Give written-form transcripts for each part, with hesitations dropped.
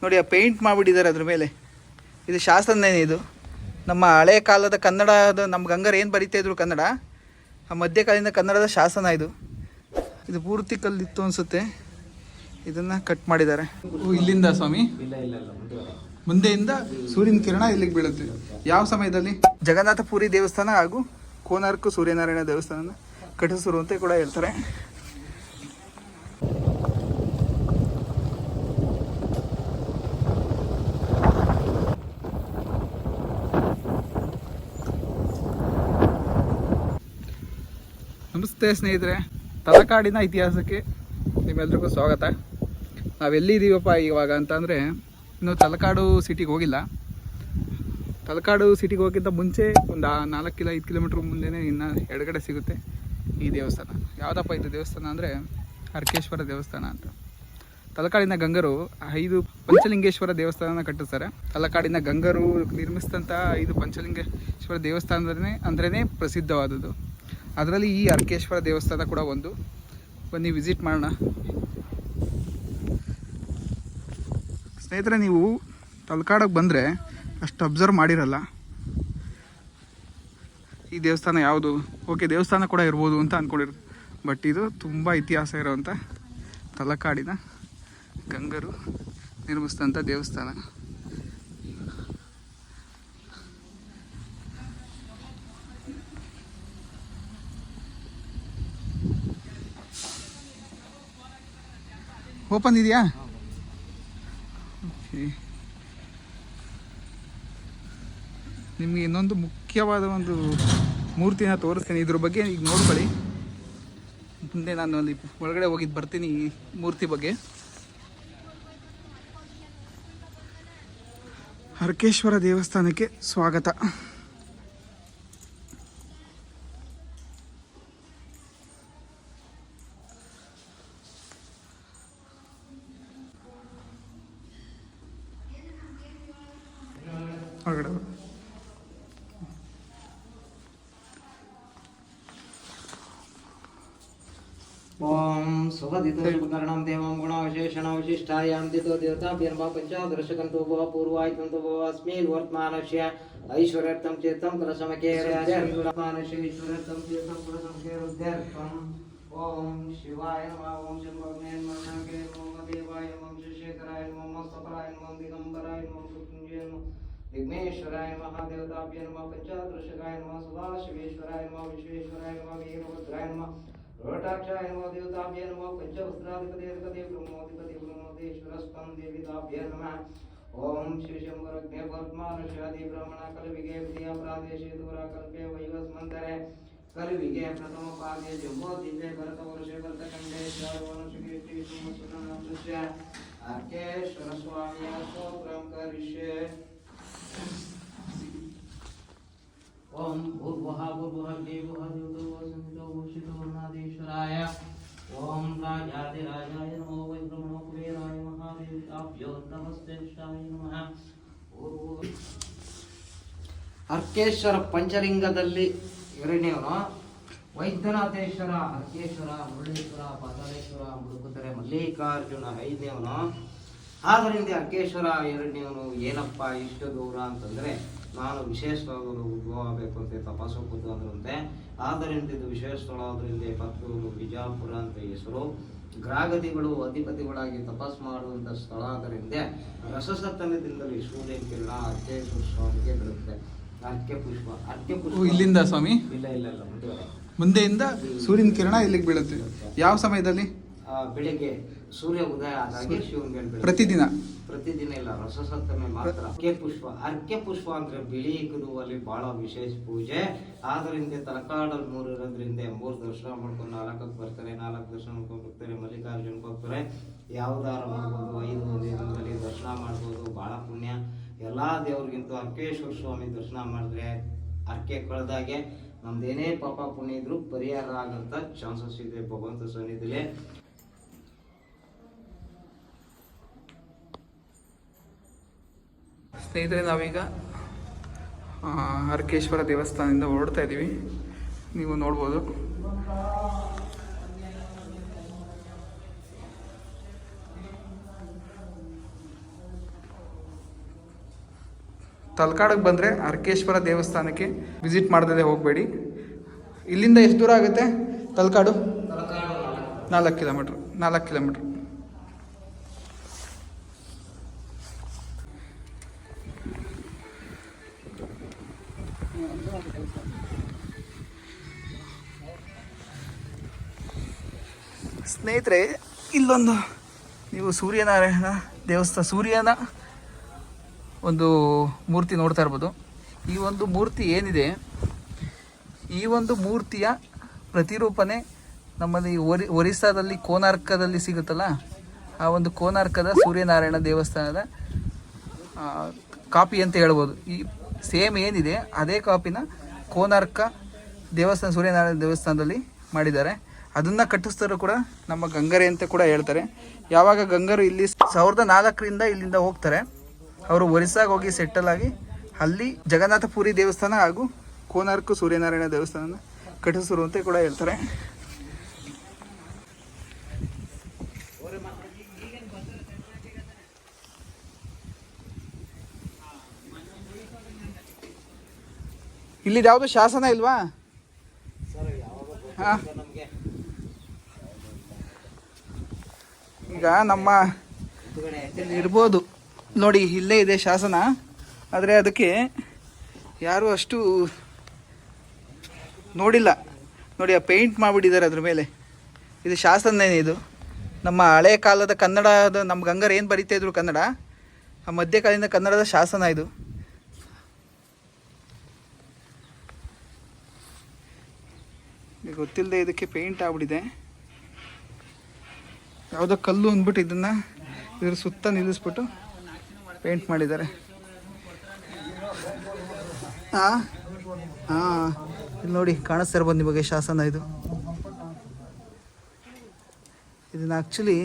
ನೋಡಿ ಆ ಪೇಂಟ್ ಮಾಡಿಬಿಟ್ಟಿದ್ದಾರೆ ಅದ್ರ ಮೇಲೆ. ಇದು ಶಾಸನನೇ. ಇದು ನಮ್ಮ ಹಳೆ ಕಾಲದ ಕನ್ನಡದ ನಮ್ಮ ಗಂಗರು ಏನು ಬರೀತಾ ಇದ್ರು ಕನ್ನಡ, ಆ ಮಧ್ಯಕಾಲೀನ ಕನ್ನಡದ ಶಾಸನ ಇದು. ಇದು ಪೂರ್ತಿ ಕಲ್ಲಿತ್ತು ಅನಿಸುತ್ತೆ. ಇದನ್ನು ಕಟ್ ಮಾಡಿದ್ದಾರೆ. ಇಲ್ಲಿಂದ ಸ್ವಾಮಿ ಮುಂದೆಯಿಂದ ಸೂರ್ಯನ ಕಿರಣ ಇಲ್ಲಿಗೆ ಬೀಳುತ್ತೆ. ಯಾವ ಸಮಯದಲ್ಲಿ? ಜಗನ್ನಾಥ ಪುರಿ ದೇವಸ್ಥಾನ ಹಾಗೂ ಕೋನಾರ್ಕ್ ಸೂರ್ಯನಾರಾಯಣ ದೇವಸ್ಥಾನ ಕಟ್ಟಿಸಿರು ಅಂತ ಕೂಡ ಹೇಳ್ತಾರೆ. ನಮಸ್ತೆ ಸ್ನೇಹಿತರೆ, ತಲಕಾಡಿನ ಇತಿಹಾಸಕ್ಕೆ ನಿಮ್ಮೆಲ್ರಿಗೂ ಸ್ವಾಗತ. ನಾವೆಲ್ಲಿದ್ದೀವಪ್ಪ ಇವಾಗ ಅಂತಂದರೆ, ಇನ್ನು ತಲಕಾಡು ಸಿಟಿಗೆ ಹೋಗಿಲ್ಲ. ತಲಕಾಡು ಸಿಟಿಗೆ ಹೋಗಿದ್ದ ಮುಂಚೆ ಒಂದು 4-5 ಕಿಲೋಮೀಟ್ರ್ ಮುಂದೆನೇ ಇನ್ನು ಎಡಗಡೆ ಸಿಗುತ್ತೆ ಈ ದೇವಸ್ಥಾನ. ಯಾವುದಪ್ಪ ಇದು ದೇವಸ್ಥಾನ ಅಂದರೆ ಅರ್ಕೇಶ್ವರ ದೇವಸ್ಥಾನ ಅಂತ. ತಲಕಾಡಿನ ಗಂಗರು 5 ಪಂಚಲಿಂಗೇಶ್ವರ ದೇವಸ್ಥಾನ ಕಟ್ಟಿಸ್ತಾರೆ. ತಲಕಾಡಿನ ಗಂಗರು ನಿರ್ಮಿಸಿದಂಥ 5 ಪಂಚಲಿಂಗೇಶ್ವರ ದೇವಸ್ಥಾನ ಅಂದ್ರೇ ಪ್ರಸಿದ್ಧವಾದದ್ದು. ಅದರಲ್ಲಿ ಈ ಅರ್ಕೇಶ್ವರ ದೇವಸ್ಥಾನ ಕೂಡ ಒಂದು. ಬನ್ನಿ ವಿಸಿಟ್ ಮಾಡೋಣ. ಸ್ನೇಹಿತರೆ, ನೀವು ತಲಕಾಡಿಗೆ ಬಂದರೆ ಅಷ್ಟು ಅಬ್ಸರ್ವ್ ಮಾಡಿರಲ್ಲ ಈ ದೇವಸ್ಥಾನ ಯಾವುದು. ಓಕೆ, ದೇವಸ್ಥಾನ ಕೂಡ ಇರ್ಬೋದು ಅಂತ ಅಂದ್ಕೊಂಡಿರೋದು, ಬಟ್ ಇದು ತುಂಬ ಇತಿಹಾಸ ಇರೋವಂಥ ತಲಕಾಡಿನ ಗಂಗರು ನಿರ್ಮಿಸಿದಂಥ ದೇವಸ್ಥಾನ. ಓಪನ್ ಇದೆಯಾ? ಓಕೆ, ನಿಮಗೆ ಇನ್ನೊಂದು ಮುಖ್ಯವಾದ ಒಂದು ಮೂರ್ತಿನ ತೋರಿಸ್ತೀನಿ. ಇದ್ರ ಬಗ್ಗೆ ಈಗ ನೋಡ್ಕೊಳ್ಳಿ. ಮುಂದೆ ನಾನು ಅಲ್ಲಿ ಒಳಗಡೆ ಹೋಗಿದ್ದು ಬರ್ತೀನಿ ಈ ಮೂರ್ತಿ ಬಗ್ಗೆ. ಅರ್ಕೇಶ್ವರ ದೇವಸ್ಥಾನಕ್ಕೆ ಸ್ವಾಗತ. ಹೊರಗಡೆ ಓಂ ಸುಖದಿತೋ ಶುಭಕರಣಂ ದೇವಂ ಗುಣವಿಶೇಷಣ ವಿಶಿಷ್ಟಾಯಾಂತಿತೋ ದೇವತಾಭ್ಯರ್ಭ ಪಂಚಾದರ್ಶಕಂತೋ ಭವ ಪೂರ್ವಾಯ್ತಂತೋ ಭವ ಅಸ್ಮಿನ್ ವರ್ತಮಾನಸ್ಯ ಐಶ್ವರ್ಯರ್ಥಂ ಚೇತಂ ಕುಲಸಮಕೇರ್ಯಮಾನಸ್ಯ ಈಶ್ವರ್ಯರ್ಥಂ ಚೇತಂ ಕುಲಸಮಕೇರುದ್ಯರ್ಥಂ. ಓಂ ಶಿವಾಯ ನಮಃ. ಓಂ ಶಂಭವನೇನ್ಮನ್ನಕೆ ನಮೋ ದೇವಾಯ ನಮಃ ಶೇಖರಾಯ ನಮಃ ಸಪರಾಯ ನಮಃ ದಿಗಂಬರಾಯ ನಮಃ ಮೃತ್ಯುಂಜಯ ನಮಃ ವಿಘ್ನೇಶ್ವರಾಯ ನಮಃ ದೇವತಾಭ್ಯ ನಮಃ ಪಂಚಾದರ್ಶಕಾಯ ನಮಃ ಸದಾಶಿವೇಶ್ವರಾಯ ನಮಃ ವಿಶ್ವೇಶ್ವರಾಯ ನಮಃ ವೀರಭದ್ರಾಯ ನಮಃ रोटाक्षाय नमो देवताभ्य नमः पंचवस्त्राधिपति ब्रह्मोधिपति ब्रह्मोदेश्वरस्तं देविताभ्य नमः. ओम श्री शंभरज्ञ पद्मानुषादि ब्राह्मण कलविगे विद्या प्रादेशे दूरा कल्पे वैवस्मन्तरे कलविगे प्रथम पादे जम्बो दिव्य भरत वर्षे भरतखंडे श्रावणशुक्लति सुमसुनस्य अर्केश्वर स्वामी स्तोत्रं करिष्ये. ओम भूर्भुवः भूर्भुवः देवः देवतो वसन्तो भूषितो नादेश्वराय. ओम राजाधिराजाय नमो वै ब्रह्मणो कुबेराय महादेवताभ्यो नमस्तेष्टाय नमः. ಅರ್ಕೇಶ್ವರ ಪಂಚಲಿಂಗದಲ್ಲಿ ಎರಡನೇವನು ವೈದ್ಯನಾಥೇಶ್ವರ, ಅರ್ಕೇಶ್ವರ, ಮುರುಳೇಶ್ವರ, ಪಾತಾಳೇಶ್ವರ, ಮುಡುಕುತರೆ, ಮಲ್ಲಿಕಾರ್ಜುನ ಐದನೇವನು. ಆದ್ದರಿಂದ ಅರ್ಕೇಶ್ವರ ಎರಡನೇವನು. ಏನಪ್ಪ ಇಷ್ಟು ದೂರ ಅಂತಂದರೆ, ನಾನು ವಿಶೇಷವಾದ ಉದ್ಭವ ಆಗಬೇಕು ಅಂತ ತಪಸ್ಸು ಕೂತು ಅಂದ್ರಂತೆ. ಆದ್ದರಿಂದ ಇದು ವಿಶೇಷ ಸ್ಥಳ ಆದ್ರಿಂದ ಪತ್ತೂರು ಬಿಜಾಪುರ ಅಂತ ಹೆಸರು. ಗ್ರಾಗತಿಗಳು ಅಧಿಪತಿಗಳಾಗಿ ತಪಸ್ ಮಾಡುವಂಥ ಸ್ಥಳ ಆದ್ದರಿಂದ ರಸಸತ್ತನದಿಂದಲೇ ಸೂರ್ಯ ಕಿರಣ ಅರ್ಕೇಶ್ವರ ಸ್ವಾಮಿಗೆ ಬೀಳುತ್ತೆ. ಅರ್ಕೆ ಪುಷ್ಪ ಇಲ್ಲಿಂದ ಸ್ವಾಮಿ ಇಲ್ಲ ಮುಂದೆಯಿಂದ ಸೂರ್ಯನ ಕಿರಣ ಇಲ್ಲಿಗೆ ಬೀಳುತ್ತೆ. ಯಾವ ಸಮಯದಲ್ಲಿ? ಬೆಳಿಗ್ಗೆ ಸೂರ್ಯ ಉದಯ ಆದಾಗೆ ಶಿವನಿಗೆ ಪ್ರತಿದಿನ ಇಲ್ಲ, ರಸಸಪ್ತಮಿ ಮಾತ್ರ. ಅರ್ಕೆ ಪುಷ್ಪ ಅಂದ್ರೆ ಬಿಳಿ ಕದುವಲ್ಲಿ ಬಹಳ ವಿಶೇಷ ಪೂಜೆ. ಆದ್ರಿಂದ ತಲಕಾಡಲ್ಲಿ 3 ಇರೋದ್ರಿಂದ 3 ದರ್ಶನ ಮಾಡ್ಕೊಂಡು 4ಕ್ಕೆ ಬರ್ತಾರೆ, 4 ದರ್ಶನ ಮಾಡ್ಕೊಂಡು ಬರ್ತಾರೆ. ಮಲ್ಲಿಕಾರ್ಜುನಕ್ಕೆ ಹೋಗ್ತಾರೆ. ಯಾವ್ದಾರ ಮಾಡ್ಬೋದು, 5 ದಿನದಲ್ಲಿ ದರ್ಶನ ಮಾಡ್ಬೋದು. ಬಹಳ ಪುಣ್ಯ. ಎಲ್ಲಾ ದೇವ್ರಿಗಿಂತ ಅರ್ಕೇಶ್ವರ ಸ್ವಾಮಿ ದರ್ಶನ ಮಾಡಿದ್ರೆ ಅರ್ಕೆ ಕಳೆದಾಗೆ ನಮ್ದೇನೇ ಪಾಪ ಪುಣ್ಯ ಇದ್ರು ಪರಿಹಾರ ಆಗಂತ ಚಾನ್ಸಸ್ ಇದೆ ಭಗವಂತ ಸನ್ನಿಧಿಲಿ. ಸ್ನೇಹಿತರೆ, ನಾವೀಗ ಅರ್ಕೇಶ್ವರ ದೇವಸ್ಥಾನದಿಂದ ಹೊರಡ್ತಾ ಇದ್ದೀವಿ. ನೀವು ನೋಡ್ಬೋದು. ತಲಕಾಡಿಗೆ ಬಂದರೆ ಅರ್ಕೇಶ್ವರ ದೇವಸ್ಥಾನಕ್ಕೆ ವಿಸಿಟ್ ಮಾಡ್ದೇ ಹೋಗಬೇಡಿ. ಇಲ್ಲಿಂದ ಎಷ್ಟು ದೂರ ಆಗುತ್ತೆ ತಲಕಾಡು? 4 ಕಿಲೋಮೀಟ್ರ್. ಸ್ನೇಹಿತರೆ, ಇಲ್ಲೊಂದು ನೀವು ಸೂರ್ಯನಾರಾಯಣ ದೇವಸ್ಥಾನ, ಸೂರ್ಯನ ಒಂದು ಮೂರ್ತಿ ನೋಡ್ತಾ ಇರ್ಬೋದು. ಈ ಒಂದು ಮೂರ್ತಿ ಏನಿದೆ, ಈ ಒಂದು ಮೂರ್ತಿಯ ಪ್ರತಿರೂಪಣೆ ನಮ್ಮಲ್ಲಿ ಒರಿಸ್ಸಾದಲ್ಲಿ ಕೋನಾರ್ಕದಲ್ಲಿ ಸಿಗುತ್ತಲ್ಲ, ಆ ಒಂದು ಕೋನಾರ್ಕದ ಸೂರ್ಯನಾರಾಯಣ ದೇವಸ್ಥಾನದ ಕಾಪಿ ಅಂತ ಹೇಳ್ಬೋದು. ಈ ಸೇಮ್ ಏನಿದೆ ಅದೇ ಕಾಪಿನ ಕೋನಾರ್ಕ ದೇವಸ್ಥಾನ, ಸೂರ್ಯನಾರಾಯಣ ದೇವಸ್ಥಾನದಲ್ಲಿ ಮಾಡಿದ್ದಾರೆ. ಅದನ್ನು ಕಟ್ಟಿಸ್ತಾರೋ ಕೂಡ ನಮ್ಮ ಗಂಗರೆ ಅಂತ ಕೂಡ ಹೇಳ್ತಾರೆ. ಯಾವಾಗ ಗಂಗರು ಇಲ್ಲಿ 1004ರಿಂದ ಇಲ್ಲಿಂದ ಹೋಗ್ತಾರೆ, ಅವರು ಒರಿಸ್ಸಾಗೆ ಹೋಗಿ ಸೆಟಲ್ ಆಗಿ ಅಲ್ಲಿ ಜಗನ್ನಾಥಪುರಿ ದೇವಸ್ಥಾನ ಹಾಗೂ ಕೋನಾರ್ಕ ಸೂರ್ಯನಾರಾಯಣ ದೇವಸ್ಥಾನ ಕಟ್ಟಿಸಿರು ಅಂತ ಕೂಡ ಹೇಳ್ತಾರೆ. ಇಲ್ಲಿ ಯಾವುದು ಶಾಸನ ಇಲ್ವಾ? ಹಾಂ, ಈಗ ನಮ್ಮ ಇಲ್ಲಿ ಇರ್ಬೋದು ನೋಡಿ, ಇಲ್ಲೇ ಇದೆ ಶಾಸನ. ಆದರೆ ಅದಕ್ಕೆ ಯಾರು ಅಷ್ಟು ನೋಡಿಲ್ಲ ನೋಡಿ, ಆ ಪೇಂಟ್ ಮಾಡಿಬಿಟ್ಟಿದ್ದಾರೆ ಅದ್ರ ಮೇಲೆ. ಇದು ಶಾಸನನೇ, ಇದು ನಮ್ಮ ಹಳೆ ಕಾಲದ ಕನ್ನಡದ, ನಮ್ಮ ಗಂಗರು ಏನು ಬರೀತಾ ಇದ್ರು ಕನ್ನಡ, ಆ ಮಧ್ಯಕಾಲೀನ ಕನ್ನಡದ ಶಾಸನ ಇದು. ಗೊತ್ತಿಲ್ಲದೆ ಇದಕ್ಕೆ ಪೇಂಟ್ ಆಗ್ಬಿಟ್ಟಿದೆ. ಯಾವುದೋ ಕಲ್ಲು ಅಂದ್ಬಿಟ್ಟು ಇದನ್ನು ಇದ್ರ ಸುತ್ತ ನಿಲ್ಲಿಸ್ಬಿಟ್ಟು ಪೇಂಟ್ ಮಾಡಿದ್ದಾರೆ. ಹಾಂ ಹಾಂ, ಇಲ್ಲಿ ನೋಡಿ ಕಾಣಿಸ್ತಾ ಇರ್ಬೋದು ನಿಮಗೆ ಶಾಸನ ಇದು. ಇದನ್ನು ಆ್ಯಕ್ಚುಲಿ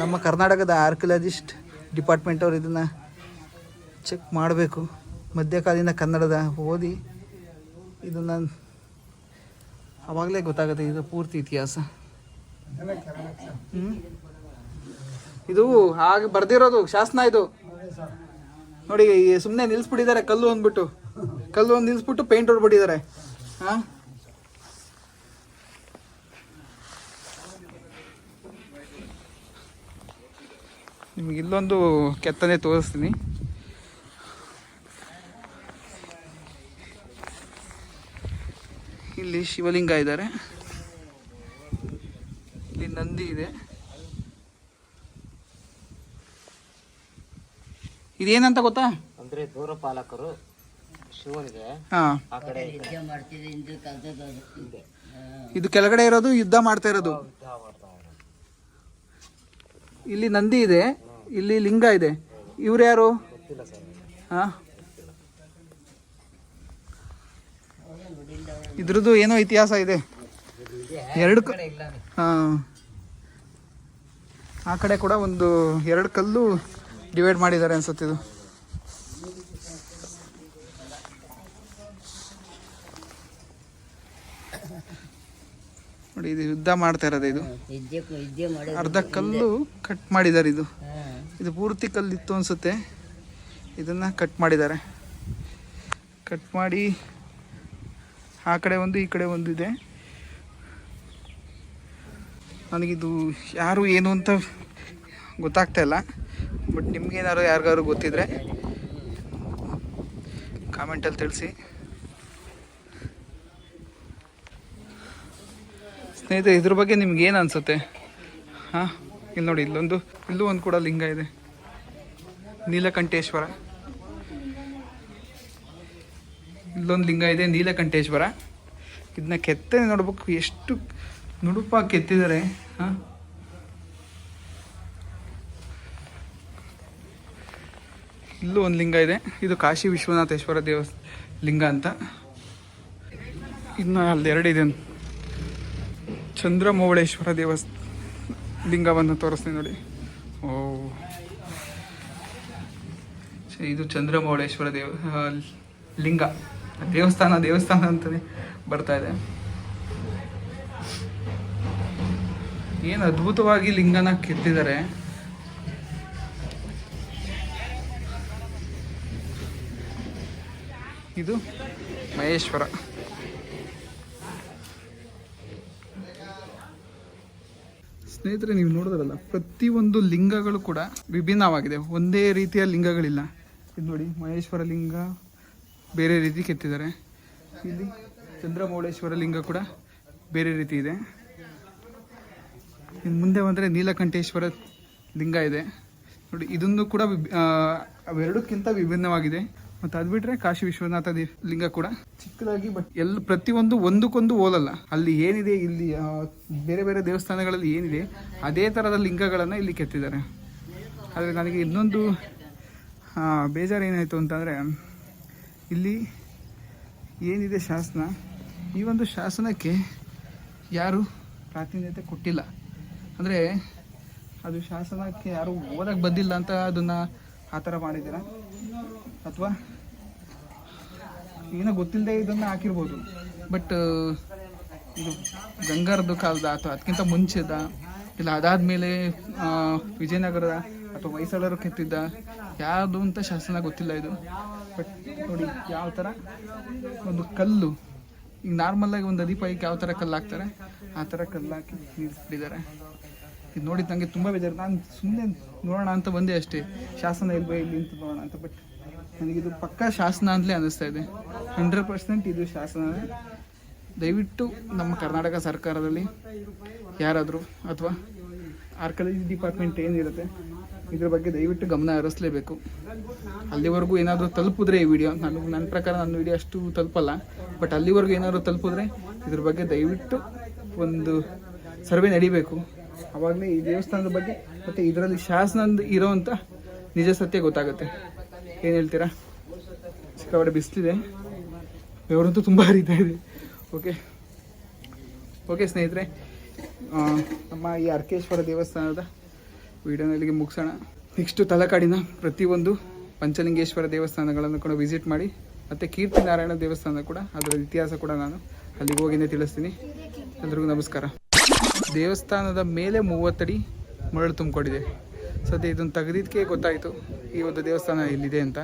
ನಮ್ಮ ಕರ್ನಾಟಕದ ಆರ್ಕಿಯಾಲಜಿಸ್ಟ್ ಡಿಪಾರ್ಟ್ಮೆಂಟ್ ಅವರು ಇದನ್ನು ಚೆಕ್ ಮಾಡಬೇಕು. ಮಧ್ಯಕಾಲೀನ ಕನ್ನಡದ ಓದಿ ಇದನ್ನು ಆವಾಗಲೇ ಗೊತ್ತಾಗುತ್ತೆ ಇದು ಪೂರ್ತಿ ಇತಿಹಾಸ. ಇದು ಹಾಗೆ ಬರ್ದಿರೋದು ಶಾಸನ ಇದು ನೋಡಿ. ಸುಮ್ಮನೆ ನಿಲ್ಲಿಸ್ಬಿಟ್ಟಿದ್ದಾರೆ ಕಲ್ಲು ಅಂದ್ಬಿಟ್ಟು, ಕಲ್ಲು ಒಂದು ನಿಲ್ಲಿಸ್ಬಿಟ್ಟು ಪೇಂಟ್ ಹೊಡ್ಬಿಟ್ಟಿದ್ದಾರೆ. ಹಾಂ, ನಿಮ್ಗೆ ಇಲ್ಲೊಂದು ಕೆತ್ತನೆ ತೋರಿಸ್ತೀನಿ. ಇಲ್ಲಿ ಶಿವಲಿಂಗ ಇದ್ದಾರೆ, ಇಲ್ಲಿ ನಂದಿ ಇದೆ. ಇದೇನಂತ ಗೊತ್ತಾ? ಅಂದ್ರೆ ದೂರಪಾಲಕರು ಶಿವನಿಗೆ ಆ ಕಡೆ ಇದು ಕೆಳಗಡೆ ಇರೋದು ಯುದ್ಧ ಮಾಡ್ತಾ ಇರೋದು. ಇಲ್ಲಿ ನಂದಿ ಇದೆ, ಇಲ್ಲಿ ಲಿಂಗ ಇದೆ. ಇವ್ರು ಯಾರು? ಹಾ, ಇದ್ರದ್ದು ಏನೋ ಇತಿಹಾಸ ಇದೆ. ಆ ಕಡೆ ಕೂಡ ಒಂದು 2 ಕಲ್ಲು ಡಿವೈಡ್ ಮಾಡಿದ್ದಾರೆ ಅನ್ಸುತ್ತಿದ್ದು. ನೋಡಿ, ಇದು ಯುದ್ಧ ಮಾಡ್ತಾ ಇರೋದು. ಇದು ಅರ್ಧ ಕಲ್ಲು ಕಟ್ ಮಾಡಿದ್ದಾರೆ. ಇದು ಪೂರ್ತಿ ಕಲ್ಲಿತ್ತು ಅನ್ಸುತ್ತೆ, ಇದನ್ನ ಕಟ್ ಮಾಡಿದ್ದಾರೆ. ಕಟ್ ಮಾಡಿ ಆ ಕಡೆ ಒಂದು, ಈ ಕಡೆ ಒಂದು ಇದೆ. ನನಗಿದು ಯಾರು ಏನು ಅಂತ ಗೊತ್ತಾಗ್ತಾ ಇಲ್ಲ. ಬಟ್ ನಿಮ್ಗೇನಾದ್ರು ಯಾರಿಗಾದ್ರು ಗೊತ್ತಿದ್ರೆ ಕಾಮೆಂಟಲ್ಲಿ ತಿಳಿಸಿ. ಸ್ನೇಹಿತರೆ, ಇದ್ರ ಬಗ್ಗೆ ನಿಮ್ಗೇನು ಅನಿಸುತ್ತೆ? ಹಾಂ, ಇಲ್ಲಿ ನೋಡಿ, ಇಲ್ಲೂ ಒಂದು ಕೂಡ ಲಿಂಗ ಇದೆ, ನೀಲಕಂಠೇಶ್ವರ. ಇಲ್ಲೊಂದು ಲಿಂಗ ಇದೆ, ನೀಲಕಂಠೇಶ್ವರ. ಇದನ್ನ ಕೆತ್ತನೆ ನೋಡ್ಬೇಕು, ಎಷ್ಟು ನುಡುಪಾಗಿ ಕೆತ್ತಿದ್ದಾರೆ. ಹಾಂ, ಇಲ್ಲೂ ಒಂದು ಲಿಂಗ ಇದೆ. ಇದು ಕಾಶಿ ವಿಶ್ವನಾಥೇಶ್ವರ ಲಿಂಗ ಅಂತ. ಇನ್ನು ಅಲ್ಲಿ 2 ಇದೆ. ಚಂದ್ರಮೌಳೇಶ್ವರ ಲಿಂಗವನ್ನು ತೋರಿಸ್ತೀನಿ ನೋಡಿ. ಓ, ಇದು ಚಂದ್ರಮೌಳೇಶ್ವರ ಲಿಂಗ. ದೇವಸ್ಥಾನ ಅಂತಲೇ ಬರ್ತಾ ಇದೆ. ಏನು ಅದ್ಭುತವಾಗಿ ಲಿಂಗನ ಕೆತ್ತಿದ್ದಾರೆ. ಇದು ಮಹೇಶ್ವರ. ಸ್ನೇಹಿತರೆ, ನೀವು ನೋಡಿದ್ರಲ್ಲ, ಪ್ರತಿಯೊಂದು ಲಿಂಗಗಳು ಕೂಡ ವಿಭಿನ್ನವಾಗಿದೆ, ಒಂದೇ ರೀತಿಯ ಲಿಂಗಗಳಿಲ್ಲ. ಇದು ನೋಡಿ, ಮಹೇಶ್ವರ ಲಿಂಗ ಬೇರೆ ರೀತಿ ಕೆತ್ತಿದ್ದಾರೆ. ಇಲ್ಲಿ ಚಂದ್ರಮೌಳೇಶ್ವರ ಲಿಂಗ ಕೂಡ ಬೇರೆ ರೀತಿ ಇದೆ. ಇನ್ನು ಮುಂದೆ ಬಂದರೆ ನೀಲಕಂಠೇಶ್ವರ ಲಿಂಗ ಇದೆ ನೋಡಿ, ಇದನ್ನು ಕೂಡ ಅವೆರಡಕ್ಕಿಂತ ವಿಭಿನ್ನವಾಗಿದೆ. ಮತ್ತು ಅದು ಬಿಟ್ಟರೆ ಕಾಶಿ ವಿಶ್ವನಾಥ ಲಿಂಗ ಕೂಡ ಚಿಕ್ಕದಾಗಿ, ಬಟ್ ಪ್ರತಿಯೊಂದು ಒಂದಕ್ಕೊಂದು ಹೋಲಲ್ಲ. ಅಲ್ಲಿ ಏನಿದೆ, ಇಲ್ಲಿ ಬೇರೆ ಬೇರೆ ದೇವಸ್ಥಾನಗಳಲ್ಲಿ ಏನಿದೆ ಅದೇ ಥರದ ಲಿಂಗಗಳನ್ನು ಇಲ್ಲಿ ಕೆತ್ತಿದ್ದಾರೆ. ಆದರೆ ನನಗೆ ಇನ್ನೊಂದು ಬೇಜಾರು ಏನಾಯಿತು ಅಂತಂದರೆ, ಇಲ್ಲಿ ಏನಿದೆ ಶಾಸನ, ಈ ಒಂದು ಶಾಸನಕ್ಕೆ ಯಾರು ಪ್ರಾತಿನಿಧ್ಯತೆ ಕೊಟ್ಟಿಲ್ಲ. ಅಂದರೆ ಅದು ಶಾಸನಕ್ಕೆ ಯಾರು ಓದಕ್ಕೆ ಬಂದಿಲ್ಲ ಅಂತ ಅದನ್ನು ಆ ಥರ ಮಾಡಿದ್ದೀರ, ಅಥವಾ ಏನೋ ಗೊತ್ತಿಲ್ಲದೆ ಇದನ್ನು ಹಾಕಿರ್ಬೋದು. ಬಟ್ ಇದು ಗಂಗಾರದ್ದು ಕಾಲದ ಅಥವಾ ಅದಕ್ಕಿಂತ ಮುಂಚೆದ, ಇಲ್ಲ ಅದಾದಮೇಲೆ ವಿಜಯನಗರದ ಅಥವಾ ಹೊಯ್ಸಳರು ಕೆತ್ತಿದ್ದ ಯಾವುದು ಅಂತ ಶಾಸನ ಗೊತ್ತಿಲ್ಲ ಇದು. ಬಟ್ ನೋಡಿ ಯಾವ ಥರ ಒಂದು ಕಲ್ಲು, ಈಗ ನಾರ್ಮಲಾಗಿ ಒಂದು ದೀಪಕ್ಕೆ ಯಾವ ಥರ ಕಲ್ಲು ಹಾಕ್ತಾರೆ ಆ ಥರ ಕಲ್ಲು ಹಾಕಿ ನಿಲ್ಲಿಸ್ಬಿಟ್ಟಿದ್ದಾರೆ. ಇದು ನೋಡಿ ನನಗೆ ತುಂಬ ಬೇಜಾರು. ನಾನು ಸುಮ್ಮನೆ ನೋಡೋಣ ಅಂತ ಬಂದೆ ಅಷ್ಟೇ, ಶಾಸನ ಇಲ್ವೇ ಇಲ್ಲಿ ಅಂತ ನೋಡೋಣ ಅಂತ. ಬಟ್ ನನಗಿದು ಪಕ್ಕಾ ಶಾಸನ ಅಂತಲೇ ಅನ್ನಿಸ್ತಾ ಇದೆ. 100% ಇದು ಶಾಸನ. ದಯವಿಟ್ಟು ನಮ್ಮ ಕರ್ನಾಟಕ ಸರ್ಕಾರದಲ್ಲಿ ಯಾರಾದರೂ ಅಥವಾ ಆರ್ಕಿಯಾಲಜಿ ಡಿಪಾರ್ಟ್ಮೆಂಟ್ ಏನಿರುತ್ತೆ ಇದ್ರ ಬಗ್ಗೆ ದಯವಿಟ್ಟು ಗಮನ ಹರಿಸಲೇಬೇಕು. ಅಲ್ಲಿವರೆಗೂ ಏನಾದರೂ ತಲುಪಿದ್ರೆ ಈ ವಿಡಿಯೋ, ನನ್ನ ಪ್ರಕಾರ ನನ್ನ ವಿಡಿಯೋ ಅಷ್ಟು ತಲುಪಲ್ಲ, ಬಟ್ ಅಲ್ಲಿವರೆಗೂ ಏನಾದರೂ ತಲುಪಿದ್ರೆ ಇದ್ರ ಬಗ್ಗೆ ದಯವಿಟ್ಟು ಒಂದು ಸರ್ವೆ ನಡಿಬೇಕು. ಆವಾಗಲೇ ಈ ದೇವಸ್ಥಾನದ ಬಗ್ಗೆ ಮತ್ತು ಇದರಲ್ಲಿ ಶಾಸನ ಇರೋವಂಥ ನಿಜ ಸತ್ಯ ಗೊತ್ತಾಗುತ್ತೆ. ಏನು ಹೇಳ್ತೀರಾ? ಸಿಕ್ಕಾಪಟ್ಟೆ ಬಿಸಿಲಿದೆ, ಬೆವರಂತೂ ತುಂಬ ಹರಿತಾ ಇದೆ. ಓಕೆ ಸ್ನೇಹಿತರೆ, ನಮ್ಮ ಈ ಅರ್ಕೇಶ್ವರ ದೇವಸ್ಥಾನದ ವಿಡಿಯೋನ ಇಲ್ಲಿಗೆ ಮುಗಿಸೋಣ. ನೆಕ್ಸ್ಟು ತಲಕಾಡಿನ ಪ್ರತಿಯೊಂದು ಪಂಚಲಿಂಗೇಶ್ವರ ದೇವಸ್ಥಾನಗಳನ್ನು ಕೂಡ ವಿಸಿಟ್ ಮಾಡಿ, ಮತ್ತು ಕೀರ್ತಿನಾರಾಯಣ ದೇವಸ್ಥಾನ ಕೂಡ, ಅದರ ಇತಿಹಾಸ ಕೂಡ ನಾನು ಅಲ್ಲಿಗೆ ಹೋಗಿನೇ ತಿಳಿಸ್ತೀನಿ. ಎಲ್ರಿಗೂ ನಮಸ್ಕಾರ. ದೇವಸ್ಥಾನದ ಮೇಲೆ 30 ಅಡಿ ಮರಳು ತುಂಬಿಕೊಂಡಿದೆ. ಸದ್ಯ ಇದನ್ನು ತೆಗೆದಿದ್ದಕ್ಕೆ ಗೊತ್ತಾಯಿತು ಈ ಒಂದು ದೇವಸ್ಥಾನ ಇಲ್ಲಿದೆ ಅಂತ.